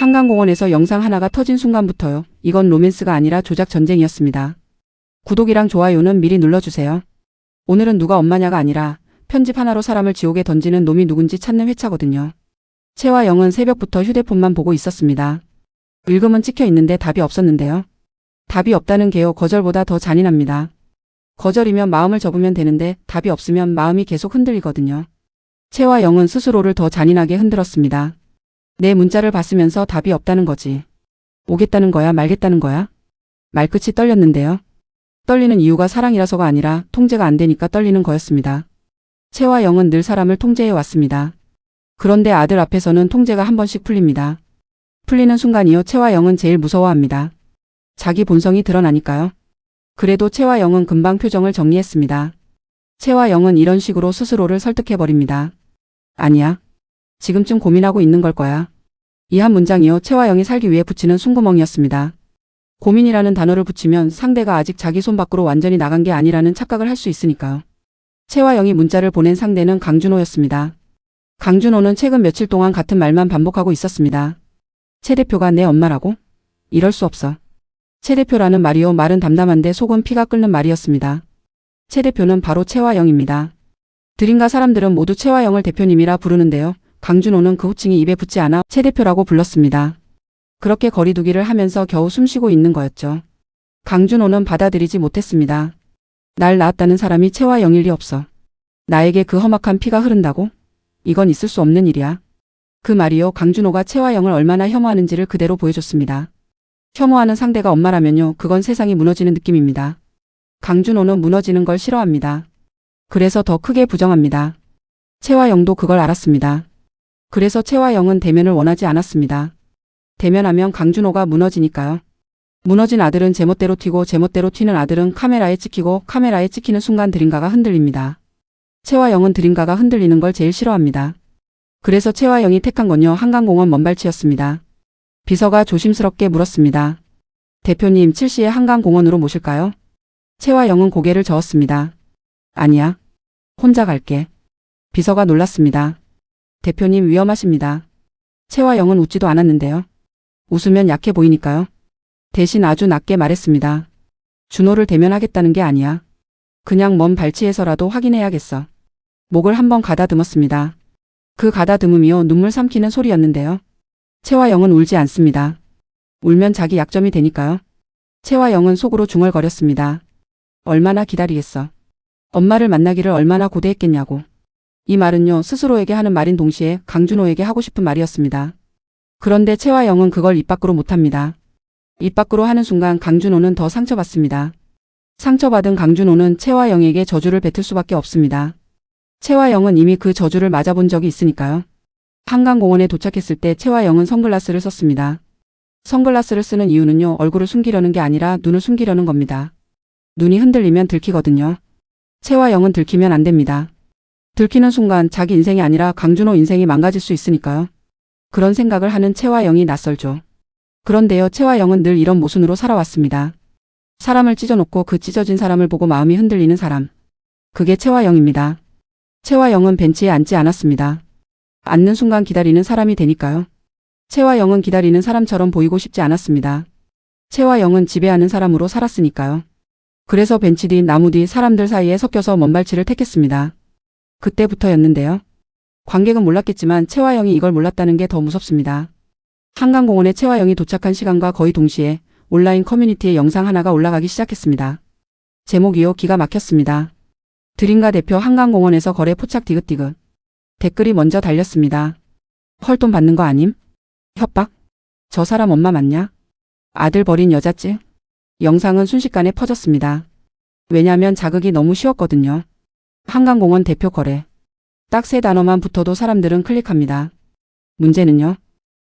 한강공원에서 영상 하나가 터진 순간부터요. 이건 로맨스가 아니라 조작 전쟁이었습니다. 구독이랑 좋아요는 미리 눌러주세요. 오늘은 누가 엄마냐가 아니라 편집 하나로 사람을 지옥에 던지는 놈이 누군지 찾는 회차거든요. 채화영은 새벽부터 휴대폰만 보고 있었습니다. 읽음은 찍혀 있는데 답이 없었는데요. 답이 없다는 게요. 거절보다 더 잔인합니다. 거절이면 마음을 접으면 되는데 답이 없으면 마음이 계속 흔들리거든요. 채화영은 스스로를 더 잔인하게 흔들었습니다. 내 문자를 봤으면서 답이 없다는 거지. 오겠다는 거야, 말겠다는 거야? 말끝이 떨렸는데요. 떨리는 이유가 사랑이라서가 아니라 통제가 안 되니까 떨리는 거였습니다. 채화영은 늘 사람을 통제해 왔습니다. 그런데 아들 앞에서는 통제가 한 번씩 풀립니다. 풀리는 순간이요. 채화영은 제일 무서워합니다. 자기 본성이 드러나니까요. 그래도 채화영은 금방 표정을 정리했습니다. 채화영은 이런 식으로 스스로를 설득해버립니다. 아니야. 지금쯤 고민하고 있는 걸 거야. 이 한 문장이요. 채화영이 살기 위해 붙이는 숨구멍이었습니다. 고민이라는 단어를 붙이면 상대가 아직 자기 손 밖으로 완전히 나간 게 아니라는 착각을 할 수 있으니까요. 채화영이 문자를 보낸 상대는 강준호였습니다. 강준호는 최근 며칠 동안 같은 말만 반복하고 있었습니다. 채 대표가 내 엄마라고? 이럴 수 없어. 채 대표라는 말이요. 말은 담담한데 속은 피가 끓는 말이었습니다. 채 대표는 바로 채화영입니다. 드림가 사람들은 모두 채화영을 대표님이라 부르는데요. 강준호는 그 호칭이 입에 붙지 않아 채 대표라고 불렀습니다. 그렇게 거리두기를 하면서 겨우 숨쉬고 있는 거였죠. 강준호는 받아들이지 못했습니다. 날 낳았다는 사람이 채화영일 리 없어. 나에게 그 험악한 피가 흐른다고? 이건 있을 수 없는 일이야. 그 말이요. 강준호가 채화영을 얼마나 혐오하는지를 그대로 보여줬습니다. 혐오하는 상대가 엄마라면요. 그건 세상이 무너지는 느낌입니다. 강준호는 무너지는 걸 싫어합니다. 그래서 더 크게 부정합니다. 채화영도 그걸 알았습니다. 그래서 채화영은 대면을 원하지 않았습니다. 대면하면 강준호가 무너지니까요. 무너진 아들은 제멋대로 튀고 제멋대로 튀는 아들은 카메라에 찍히고 카메라에 찍히는 순간 드림가가 흔들립니다. 채화영은 드림가가 흔들리는 걸 제일 싫어합니다. 그래서 채화영이 택한 건요. 한강공원 먼발치였습니다. 비서가 조심스럽게 물었습니다. 대표님 7시에 한강공원으로 모실까요? 채화영은 고개를 저었습니다. 아니야. 혼자 갈게. 비서가 놀랐습니다. 대표님 위험하십니다. 채화영은 웃지도 않았는데요. 웃으면 약해 보이니까요. 대신 아주 낮게 말했습니다. 준호를 대면하겠다는 게 아니야. 그냥 먼 발치에서라도 확인해야겠어. 목을 한번 가다듬었습니다. 그 가다듬음이요. 눈물 삼키는 소리였는데요. 채화영은 울지 않습니다. 울면 자기 약점이 되니까요. 채화영은 속으로 중얼거렸습니다. 얼마나 기다리겠어. 엄마를 만나기를 얼마나 고대했겠냐고. 이 말은요. 스스로에게 하는 말인 동시에 강준호에게 하고 싶은 말이었습니다. 그런데 채화영은 그걸 입 밖으로 못합니다. 입 밖으로 하는 순간 강준호는 더 상처받습니다. 상처받은 강준호는 채화영에게 저주를 뱉을 수밖에 없습니다. 채화영은 이미 그 저주를 맞아본 적이 있으니까요. 한강공원에 도착했을 때 채화영은 선글라스를 썼습니다. 선글라스를 쓰는 이유는요. 얼굴을 숨기려는 게 아니라 눈을 숨기려는 겁니다. 눈이 흔들리면 들키거든요. 채화영은 들키면 안 됩니다. 들키는 순간 자기 인생이 아니라 강준호 인생이 망가질 수 있으니까요. 그런 생각을 하는 채화영이 낯설죠. 그런데요. 채화영은 늘 이런 모순으로 살아왔습니다. 사람을 찢어놓고 그 찢어진 사람을 보고 마음이 흔들리는 사람. 그게 채화영입니다. 채화영은 벤치에 앉지 않았습니다. 앉는 순간 기다리는 사람이 되니까요. 채화영은 기다리는 사람처럼 보이고 싶지 않았습니다. 채화영은 지배하는 사람으로 살았으니까요. 그래서 벤치 뒤 나무 뒤 사람들 사이에 섞여서 먼발치를 택했습니다. 그때부터였는데요. 관객은 몰랐겠지만 채화영이 이걸 몰랐다는 게 더 무섭습니다. 한강공원에 채화영이 도착한 시간과 거의 동시에 온라인 커뮤니티에 영상 하나가 올라가기 시작했습니다. 제목이요. 기가 막혔습니다. 드림가 대표 한강공원에서 거래 포착 디귿디귿. 댓글이 먼저 달렸습니다. 헐돈 받는 거 아님? 협박? 저 사람 엄마 맞냐? 아들 버린 여자지? 영상은 순식간에 퍼졌습니다. 왜냐면 자극이 너무 쉬웠거든요. 한강공원 대표 거래. 딱 3단어만 붙어도 사람들은 클릭합니다. 문제는요.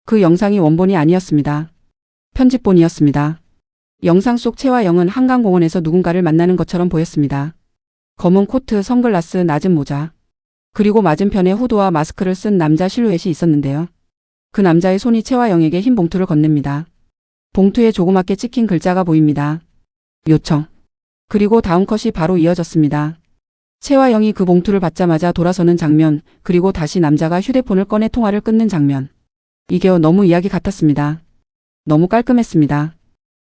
그 영상이 원본이 아니었습니다. 편집본이었습니다. 영상 속 채화영은 한강공원에서 누군가를 만나는 것처럼 보였습니다. 검은 코트, 선글라스, 낮은 모자. 그리고 맞은편에 후드와 마스크를 쓴 남자 실루엣이 있었는데요. 그 남자의 손이 채화영에게 흰 봉투를 건넵니다. 봉투에 조그맣게 찍힌 글자가 보입니다. 요청. 그리고 다음 컷이 바로 이어졌습니다. 채화영이 그 봉투를 받자마자 돌아서는 장면, 그리고 다시 남자가 휴대폰을 꺼내 통화를 끊는 장면. 이게 너무 이야기 같았습니다. 너무 깔끔했습니다.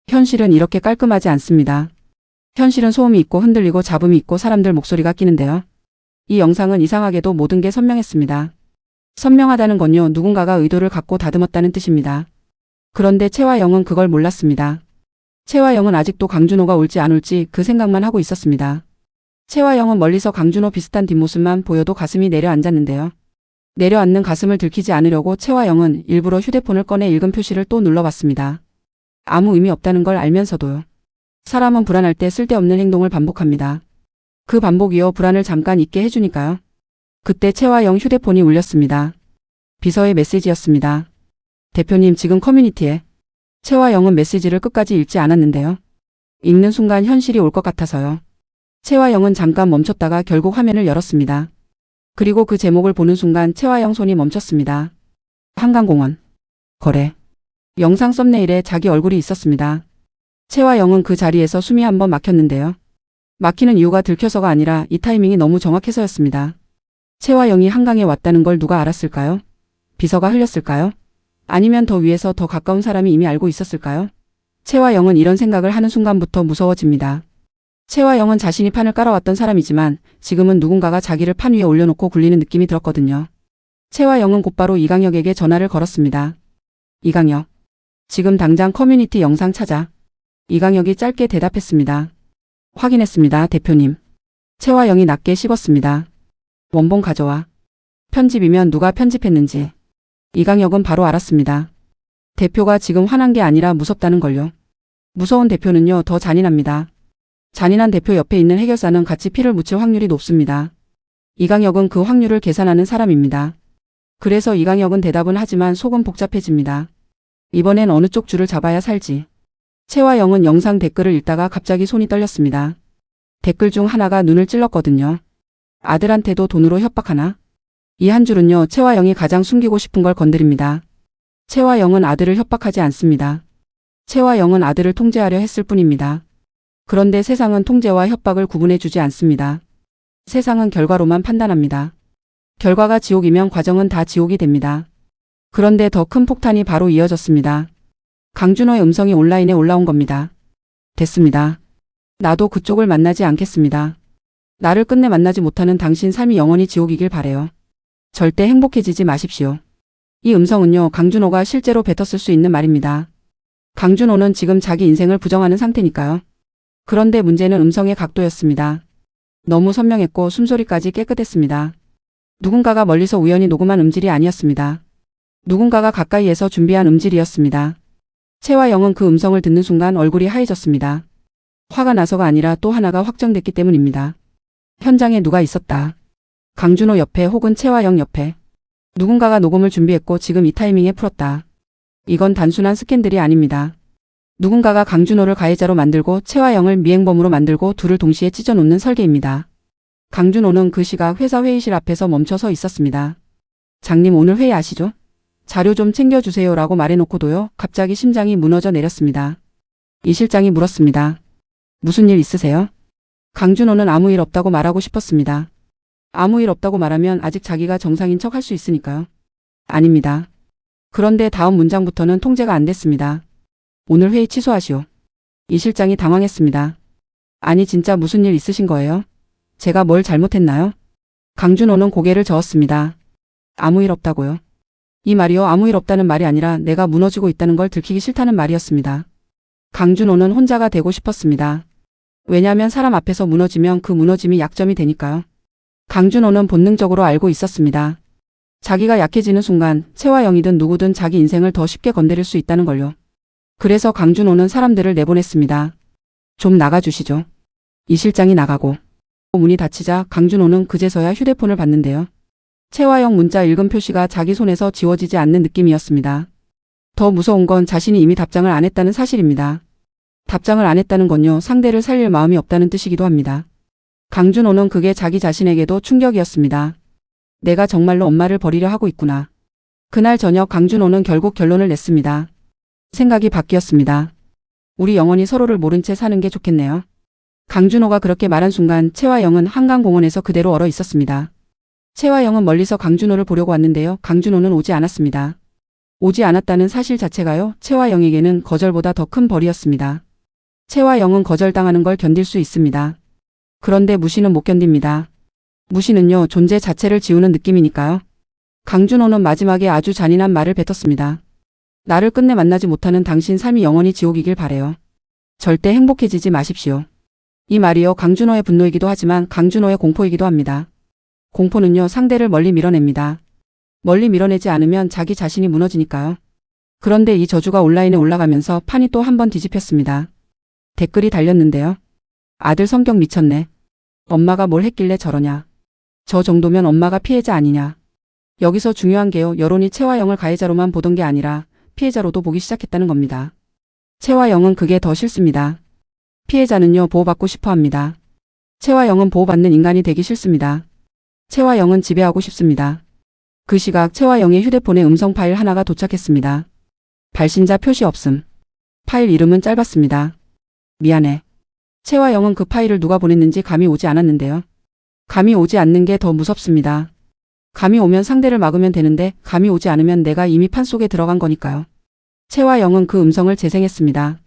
현실은 이렇게 깔끔하지 않습니다. 현실은 소음이 있고 흔들리고 잡음이 있고 사람들 목소리가 끼는데요. 이 영상은 이상하게도 모든 게 선명했습니다. 선명하다는 건요, 누군가가 의도를 갖고 다듬었다는 뜻입니다. 그런데 채화영은 그걸 몰랐습니다. 채화영은 아직도 강준호가 올지 안 올지 그 생각만 하고 있었습니다. 채화영은 멀리서 강준호 비슷한 뒷모습만 보여도 가슴이 내려앉았는데요. 내려앉는 가슴을 들키지 않으려고 채화영은 일부러 휴대폰을 꺼내 읽은 표시를 또 눌러봤습니다. 아무 의미 없다는 걸 알면서도요. 사람은 불안할 때 쓸데없는 행동을 반복합니다. 그 반복이요, 불안을 잠깐 잊게 해주니까요. 그때 채화영 휴대폰이 울렸습니다. 비서의 메시지였습니다. 대표님, 지금 커뮤니티에. 채화영은 메시지를 끝까지 읽지 않았는데요. 읽는 순간 현실이 올 것 같아서요. 채화영은 잠깐 멈췄다가 결국 화면을 열었습니다. 그리고 그 제목을 보는 순간 채화영 손이 멈췄습니다. 한강공원. 거래. 영상 썸네일에 자기 얼굴이 있었습니다. 채화영은 그 자리에서 숨이 한번 막혔는데요. 막히는 이유가 들켜서가 아니라 이 타이밍이 너무 정확해서였습니다. 채화영이 한강에 왔다는 걸 누가 알았을까요? 비서가 흘렸을까요? 아니면 더 위에서 더 가까운 사람이 이미 알고 있었을까요? 채화영은 이런 생각을 하는 순간부터 무서워집니다. 채화영은 자신이 판을 깔아왔던 사람이지만 지금은 누군가가 자기를 판 위에 올려놓고 굴리는 느낌이 들었거든요. 채화영은 곧바로 이강혁에게 전화를 걸었습니다. 이강혁. 지금 당장 커뮤니티 영상 찾아. 이강혁이 짧게 대답했습니다. 확인했습니다, 대표님. 채화영이 낮게 씹었습니다. 원본 가져와. 편집이면 누가 편집했는지. 이강혁은 바로 알았습니다. 대표가 지금 화난 게 아니라 무섭다는 걸요. 무서운 대표는요, 더 잔인합니다. 잔인한 대표 옆에 있는 해결사는 같이 피를 묻힐 확률이 높습니다. 이강혁은 그 확률을 계산하는 사람입니다. 그래서 이강혁은 대답은 하지만 속은 복잡해집니다. 이번엔 어느 쪽 줄을 잡아야 살지. 채화영은 영상 댓글을 읽다가 갑자기 손이 떨렸습니다. 댓글 중 하나가 눈을 찔렀거든요. 아들한테도 돈으로 협박하나? 이 한 줄은요, 채화영이 가장 숨기고 싶은 걸 건드립니다. 채화영은 아들을 협박하지 않습니다. 채화영은 아들을 통제하려 했을 뿐입니다. 그런데 세상은 통제와 협박을 구분해주지 않습니다. 세상은 결과로만 판단합니다. 결과가 지옥이면 과정은 다 지옥이 됩니다. 그런데 더 큰 폭탄이 바로 이어졌습니다. 강준호의 음성이 온라인에 올라온 겁니다. 됐습니다. 나도 그쪽을 만나지 않겠습니다. 나를 끝내 만나지 못하는 당신 삶이 영원히 지옥이길 바래요. 절대 행복해지지 마십시오. 이 음성은요, 강준호가 실제로 뱉었을 수 있는 말입니다. 강준호는 지금 자기 인생을 부정하는 상태니까요. 그런데 문제는 음성의 각도였습니다. 너무 선명했고 숨소리까지 깨끗했습니다. 누군가가 멀리서 우연히 녹음한 음질이 아니었습니다. 누군가가 가까이에서 준비한 음질이었습니다. 채화영은 그 음성을 듣는 순간 얼굴이 하얘졌습니다. 화가 나서가 아니라 또 하나가 확정됐기 때문입니다. 현장에 누가 있었다. 강준호 옆에 혹은 채화영 옆에. 누군가가 녹음을 준비했고 지금 이 타이밍에 풀었다. 이건 단순한 스캔들이 아닙니다. 누군가가 강준호를 가해자로 만들고 채화영을 미행범으로 만들고 둘을 동시에 찢어놓는 설계입니다. 강준호는 그 시각 회사 회의실 앞에서 멈춰서 있었습니다. 장님, 오늘 회의 아시죠? 자료 좀 챙겨주세요 라고 말해놓고도요, 갑자기 심장이 무너져 내렸습니다. 이 실장이 물었습니다. 무슨 일 있으세요? 강준호는 아무 일 없다고 말하고 싶었습니다. 아무 일 없다고 말하면 아직 자기가 정상인 척 할 수 있으니까요. 아닙니다. 그런데 다음 문장부터는 통제가 안 됐습니다. 오늘 회의 취소하시오. 이 실장이 당황했습니다. 아니, 진짜 무슨 일 있으신 거예요? 제가 뭘 잘못했나요? 강준호는 고개를 저었습니다. 아무 일 없다고요. 이 말이요, 아무 일 없다는 말이 아니라 내가 무너지고 있다는 걸 들키기 싫다는 말이었습니다. 강준호는 혼자가 되고 싶었습니다. 왜냐하면 사람 앞에서 무너지면 그 무너짐이 약점이 되니까요. 강준호는 본능적으로 알고 있었습니다. 자기가 약해지는 순간 채화영이든 누구든 자기 인생을 더 쉽게 건드릴 수 있다는 걸요. 그래서 강준호는 사람들을 내보냈습니다. 좀 나가주시죠. 이 실장이 나가고 문이 닫히자 강준호는 그제서야 휴대폰을 봤는데요. 채화영 문자 읽은 표시가 자기 손에서 지워지지 않는 느낌이었습니다. 더 무서운 건 자신이 이미 답장을 안 했다는 사실입니다. 답장을 안 했다는 건요, 상대를 살릴 마음이 없다는 뜻이기도 합니다. 강준호는 그게 자기 자신에게도 충격이었습니다. 내가 정말로 엄마를 버리려 하고 있구나. 그날 저녁 강준호는 결국 결론을 냈습니다. 생각이 바뀌었습니다. 우리 영원히 서로를 모른 채 사는 게 좋겠네요. 강준호가 그렇게 말한 순간 채화영은 한강공원에서 그대로 얼어 있었습니다. 채화영은 멀리서 강준호를 보려고 왔는데요. 강준호는 오지 않았습니다. 오지 않았다는 사실 자체가요, 채화영에게는 거절보다 더 큰 벌이었습니다. 채화영은 거절당하는 걸 견딜 수 있습니다. 그런데 무시는 못 견딥니다. 무시는요, 존재 자체를 지우는 느낌이니까요. 강준호는 마지막에 아주 잔인한 말을 뱉었습니다. 나를 끝내 만나지 못하는 당신 삶이 영원히 지옥이길 바래요. 절대 행복해지지 마십시오. 이 말이요, 강준호의 분노이기도 하지만 강준호의 공포이기도 합니다. 공포는요, 상대를 멀리 밀어냅니다. 멀리 밀어내지 않으면 자기 자신이 무너지니까요. 그런데 이 저주가 온라인에 올라가면서 판이 또 한 번 뒤집혔습니다. 댓글이 달렸는데요. 아들 성격 미쳤네. 엄마가 뭘 했길래 저러냐. 저 정도면 엄마가 피해자 아니냐. 여기서 중요한 게요, 여론이 채화영을 가해자로만 보던 게 아니라 피해자로도 보기 시작했다는 겁니다. 채화영은 그게 더 싫습니다. 피해자는요, 보호받고 싶어 합니다. 채화영은 보호받는 인간이 되기 싫습니다. 채화영은 지배하고 싶습니다. 그 시각 채화영의 휴대폰에 음성 파일 하나가 도착했습니다. 발신자 표시 없음. 파일 이름은 짧았습니다. 미안해. 채화영은 그 파일을 누가 보냈는지 감이 오지 않았는데요. 감이 오지 않는 게 더 무섭습니다. 감이 오면 상대를 막으면 되는데 감이 오지 않으면 내가 이미 판 속에 들어간 거니까요. 채화영은 그 음성을 재생했습니다.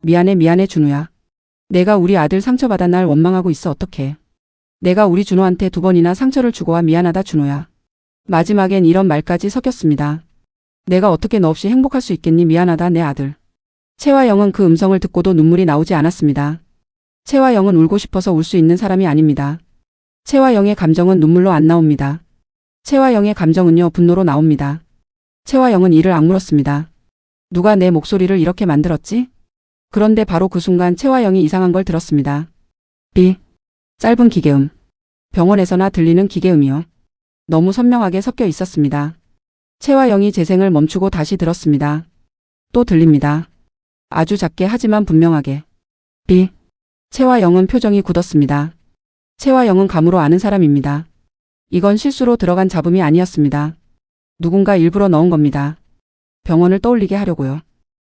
미안해 준우야. 내가 우리 아들 상처받아 날 원망하고 있어 어떡해. 내가 우리 준호한테 2번이나 상처를 주고 와 미안하다 준호야. 마지막엔 이런 말까지 섞였습니다. 내가 어떻게 너 없이 행복할 수 있겠니 미안하다 내 아들. 채화영은 그 음성을 듣고도 눈물이 나오지 않았습니다. 채화영은 울고 싶어서 울 수 있는 사람이 아닙니다. 채화영의 감정은 눈물로 안 나옵니다. 채화영의 감정은요, 분노로 나옵니다. 채화영은 이를 악물었습니다. 누가 내 목소리를 이렇게 만들었지? 그런데 바로 그 순간 채화영이 이상한 걸 들었습니다. 짧은 기계음. 병원에서나 들리는 기계음이요. 너무 선명하게 섞여 있었습니다. 채화영이 재생을 멈추고 다시 들었습니다. 또 들립니다. 아주 작게 하지만 분명하게. 채화영은 표정이 굳었습니다. 채화영은 감으로 아는 사람입니다. 이건 실수로 들어간 잡음이 아니었습니다. 누군가 일부러 넣은 겁니다. 병원을 떠올리게 하려고요.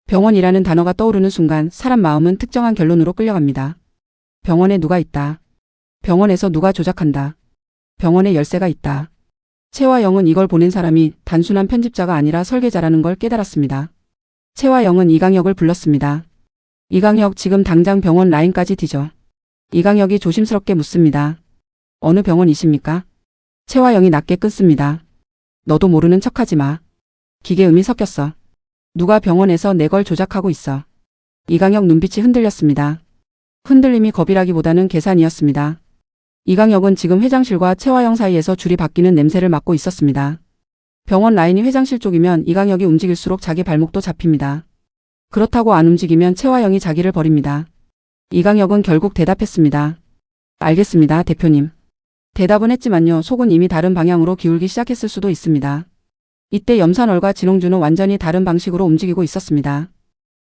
병원이라는 단어가 떠오르는 순간 사람 마음은 특정한 결론으로 끌려갑니다. 병원에 누가 있다. 병원에서 누가 조작한다. 병원에 열쇠가 있다. 채화영은 이걸 보낸 사람이 단순한 편집자가 아니라 설계자라는 걸 깨달았습니다. 채화영은 이강혁을 불렀습니다. 이강혁 지금 당장 병원 라인까지 뒤져. 이강혁이 조심스럽게 묻습니다. 어느 병원이십니까? 채화영이 낮게 끊습니다. 너도 모르는 척하지 마. 기계음이 섞였어. 누가 병원에서 내 걸 조작하고 있어. 이강혁 눈빛이 흔들렸습니다. 흔들림이 겁이라기보다는 계산이었습니다. 이강혁은 지금 회장실과 채화영 사이에서 줄이 바뀌는 냄새를 맡고 있었습니다. 병원 라인이 회장실 쪽이면 이강혁이 움직일수록 자기 발목도 잡힙니다. 그렇다고 안 움직이면 채화영이 자기를 버립니다. 이강혁은 결국 대답했습니다. 알겠습니다, 대표님. 대답은 했지만요, 속은 이미 다른 방향으로 기울기 시작했을 수도 있습니다. 이때 염산월과 진홍주는 완전히 다른 방식으로 움직이고 있었습니다.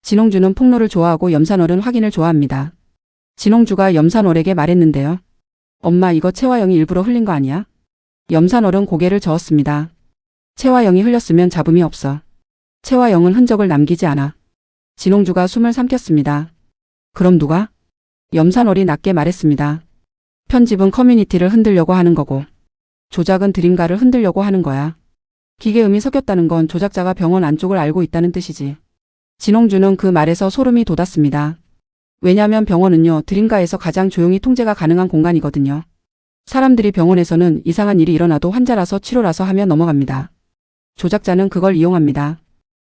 진홍주는 폭로를 좋아하고 염산월은 확인을 좋아합니다. 진홍주가 염산월에게 말했는데요. 엄마 이거 채화영이 일부러 흘린 거 아니야? 염산월은 고개를 저었습니다. 채화영이 흘렸으면 잡음이 없어. 채화영은 흔적을 남기지 않아. 진홍주가 숨을 삼켰습니다. 그럼 누가? 염산월이 낮게 말했습니다. 편집은 커뮤니티를 흔들려고 하는 거고 조작은 드림가를 흔들려고 하는 거야. 기계음이 섞였다는 건 조작자가 병원 안쪽을 알고 있다는 뜻이지. 진홍주는 그 말에서 소름이 돋았습니다. 왜냐면 병원은요, 드림가에서 가장 조용히 통제가 가능한 공간이거든요. 사람들이 병원에서는 이상한 일이 일어나도 환자라서 치료라서 하며 넘어갑니다. 조작자는 그걸 이용합니다.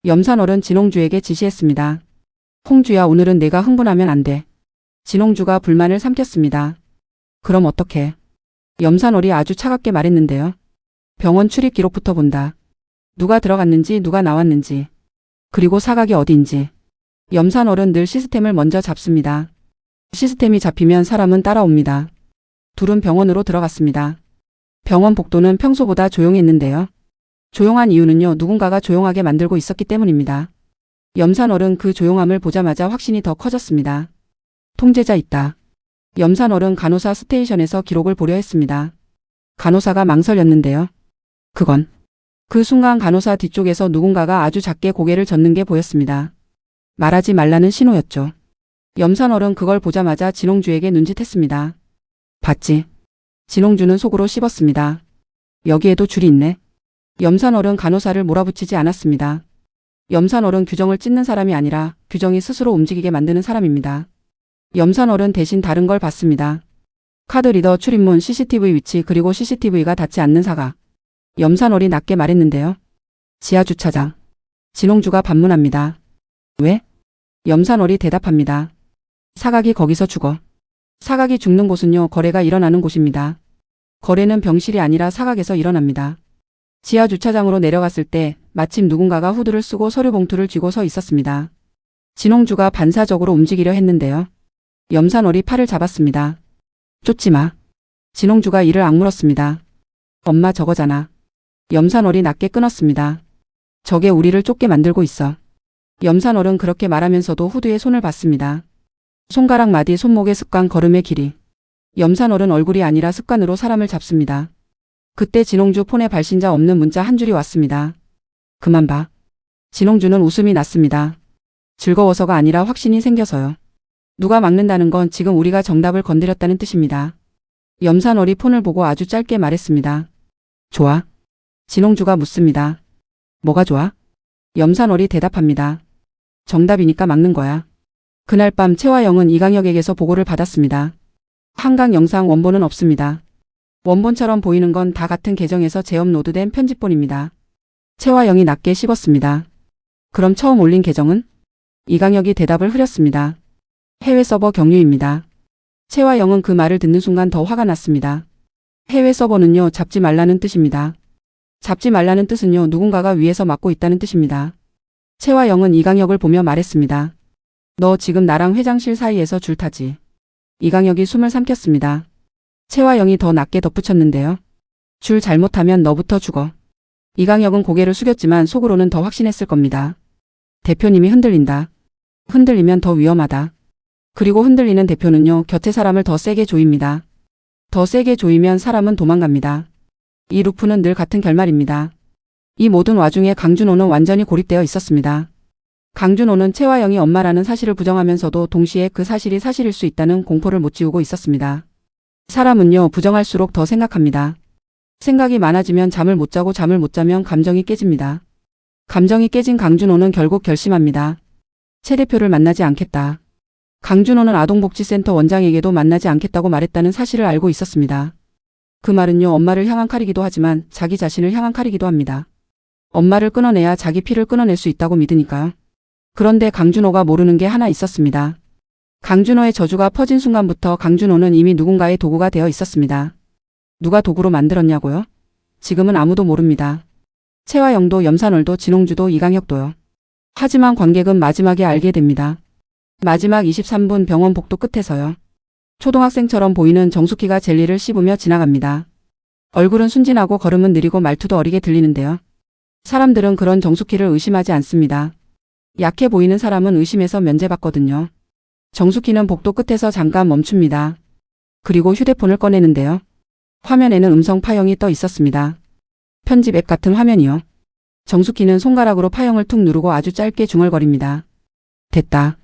염산월은 진홍주에게 지시했습니다. 홍주야, 오늘은 내가 흥분하면 안 돼. 진홍주가 불만을 삼켰습니다. 그럼 어떡해? 염산월이 아주 차갑게 말했는데요. 병원 출입 기록부터 본다. 누가 들어갔는지 누가 나왔는지. 그리고 사각이 어디인지. 염산월은 늘 시스템을 먼저 잡습니다. 시스템이 잡히면 사람은 따라옵니다. 둘은 병원으로 들어갔습니다. 병원 복도는 평소보다 조용했는데요. 조용한 이유는요, 누군가가 조용하게 만들고 있었기 때문입니다. 염산월은 그 조용함을 보자마자 확신이 더 커졌습니다. 통제자 있다. 염산월은 간호사 스테이션에서 기록을 보려 했습니다. 간호사가 망설였는데요. 그건. 그 순간 간호사 뒤쪽에서 누군가가 아주 작게 고개를 젓는 게 보였습니다. 말하지 말라는 신호였죠. 염산월은 그걸 보자마자 진홍주에게 눈짓했습니다. 봤지? 진홍주는 속으로 씹었습니다. 여기에도 줄이 있네. 염산월은 간호사를 몰아붙이지 않았습니다. 염산월은 규정을 찢는 사람이 아니라 규정이 스스로 움직이게 만드는 사람입니다. 염산월은 대신 다른 걸 봤습니다. 카드 리더 출입문 CCTV 위치 그리고 CCTV가 닿지 않는 사각. 염산월이 낮게 말했는데요. 지하 주차장. 진홍주가 반문합니다. 왜? 염산월이 대답합니다. 사각이 거기서 죽어. 사각이 죽는 곳은요, 거래가 일어나는 곳입니다. 거래는 병실이 아니라 사각에서 일어납니다. 지하 주차장으로 내려갔을 때 마침 누군가가 후드를 쓰고 서류 봉투를 쥐고 서 있었습니다. 진홍주가 반사적으로 움직이려 했는데요. 염산월이 팔을 잡았습니다. 쫓지 마. 진홍주가 이를 악물었습니다. 엄마 저거잖아. 염산월이 낮게 끊었습니다. 저게 우리를 쫓게 만들고 있어. 염산월은 그렇게 말하면서도 후드에 손을 봤습니다. 손가락 마디 손목의 습관 걸음의 길이. 염산월은 얼굴이 아니라 습관으로 사람을 잡습니다. 그때 진홍주 폰에 발신자 없는 문자 한 줄이 왔습니다. 그만 봐. 진홍주는 웃음이 났습니다. 즐거워서가 아니라 확신이 생겨서요. 누가 막는다는 건 지금 우리가 정답을 건드렸다는 뜻입니다. 염산월이 폰을 보고 아주 짧게 말했습니다. 좋아? 진홍주가 묻습니다. 뭐가 좋아? 염산월이 대답합니다. 정답이니까 막는 거야. 그날 밤 채화영은 이강혁에게서 보고를 받았습니다. 한강 영상 원본은 없습니다. 원본처럼 보이는 건 다 같은 계정에서 재업로드된 편집본입니다. 채화영이 낮게 씹었습니다. 그럼 처음 올린 계정은? 이강혁이 대답을 흐렸습니다. 해외 서버 경유입니다. 채화영은 그 말을 듣는 순간 더 화가 났습니다. 해외 서버는요, 잡지 말라는 뜻입니다. 잡지 말라는 뜻은요, 누군가가 위에서 막고 있다는 뜻입니다. 채화영은 이강혁을 보며 말했습니다. 너 지금 나랑 회장실 사이에서 줄 타지. 이강혁이 숨을 삼켰습니다. 채화영이 더 낮게 덧붙였는데요. 줄 잘못하면 너부터 죽어. 이강혁은 고개를 숙였지만 속으로는 더 확신했을 겁니다. 대표님이 흔들린다. 흔들리면 더 위험하다. 그리고 흔들리는 대표는요, 곁에 사람을 더 세게 조입니다. 더 세게 조이면 사람은 도망갑니다. 이 루프는 늘 같은 결말입니다. 이 모든 와중에 강준호는 완전히 고립되어 있었습니다. 강준호는 채화영이 엄마라는 사실을 부정하면서도 동시에 그 사실이 사실일 수 있다는 공포를 못 지우고 있었습니다. 사람은요, 부정할수록 더 생각합니다. 생각이 많아지면 잠을 못 자고 잠을 못 자면 감정이 깨집니다. 감정이 깨진 강준호는 결국 결심합니다. 채 대표를 만나지 않겠다. 강준호는 아동복지센터 원장에게도 만나지 않겠다고 말했다는 사실을 알고 있었습니다. 그 말은요, 엄마를 향한 칼이기도 하지만 자기 자신을 향한 칼이기도 합니다. 엄마를 끊어내야 자기 피를 끊어낼 수 있다고 믿으니까요. 그런데 강준호가 모르는 게 하나 있었습니다. 강준호의 저주가 퍼진 순간부터 강준호는 이미 누군가의 도구가 되어 있었습니다. 누가 도구로 만들었냐고요? 지금은 아무도 모릅니다. 채화영도 염산월도 진홍주도 이강혁도요. 하지만 관객은 마지막에 알게 됩니다. 마지막 23분 병원 복도 끝에서요. 초등학생처럼 보이는 정숙희가 젤리를 씹으며 지나갑니다. 얼굴은 순진하고 걸음은 느리고 말투도 어리게 들리는데요. 사람들은 그런 정숙희를 의심하지 않습니다. 약해 보이는 사람은 의심해서 면제받거든요. 정숙희는 복도 끝에서 잠깐 멈춥니다. 그리고 휴대폰을 꺼내는데요. 화면에는 음성 파형이 떠 있었습니다. 편집 앱 같은 화면이요. 정숙희는 손가락으로 파형을 툭 누르고 아주 짧게 중얼거립니다. 됐다.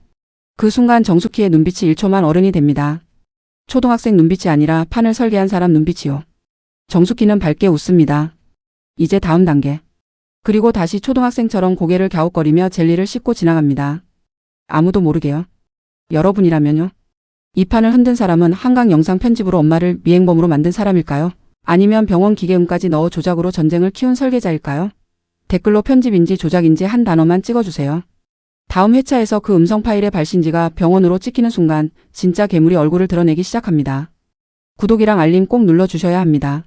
그 순간 정숙희의 눈빛이 1초만 어른이 됩니다. 초등학생 눈빛이 아니라 판을 설계한 사람 눈빛이요. 정숙희는 밝게 웃습니다. 이제 다음 단계. 그리고 다시 초등학생처럼 고개를 갸웃거리며 젤리를 씹고 지나갑니다. 아무도 모르게요. 여러분이라면요? 이 판을 흔든 사람은 한강 영상 편집으로 엄마를 미행범으로 만든 사람일까요? 아니면 병원 기계음까지 넣어 조작으로 전쟁을 키운 설계자일까요? 댓글로 편집인지 조작인지 한 단어만 찍어주세요. 다음 회차에서 그 음성 파일의 발신지가 병원으로 찍히는 순간 진짜 괴물이 얼굴을 드러내기 시작합니다. 구독이랑 알림 꼭 눌러주셔야 합니다.